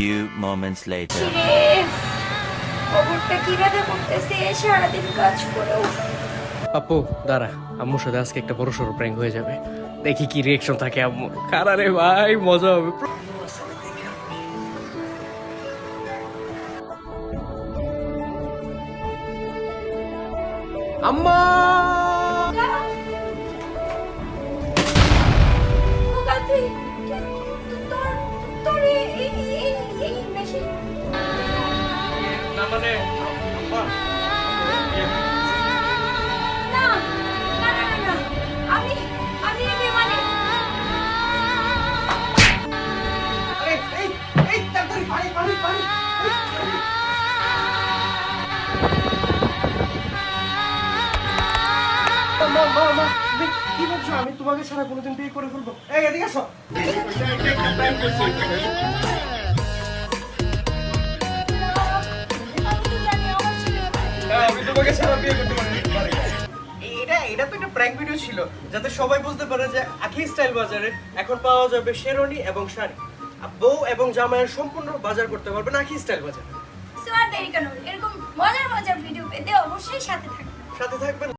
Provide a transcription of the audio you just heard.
few moments later. খবরটা কি ব্যথা করতেছে সারাদিন কাজ করেও। আপু দাঁড়া, আম্মুর সাথে আজকে একটা বড় সড়ো প্র্যাঙ্ক হয়ে যাবে, দেখি কি রিয়েকশন থাকে আম্মু। কারারে ভাই মজা হবে। আম্মা খোকা, তোর তোর এই মেশিন না মানে আম্মা না না না না আমি আমি মানে আরে এই তাড়াতাড়ি পানি মা মা মা তুমি কি ভাবছো আমি তোমাকে ছাড়া কোনোদিন বিয়ে করে ফেলবো? এই এদিকে আসো। আমি তোমাকে ছাড়া বিয়ে করতে পারি না। এটা তো একটা প্র্যাঙ্ক ভিডিও ছিল, যাতে সবাই বুঝতে পারে যে আখি স্টাইল বাজারে এখন পাওয়া যাবে শেরওয়ানি এবং শাড়ি। বউ এবং জামাইয়ের সম্পূর্ণ বাজার করতে পারবেন আখি স্টাইল বাজারে। সো আর দেরি কেন, এরকম মজার মজার ভিডিও পেতে অবশ্যই সাথে থাকবেন। সাথে থাকবেন।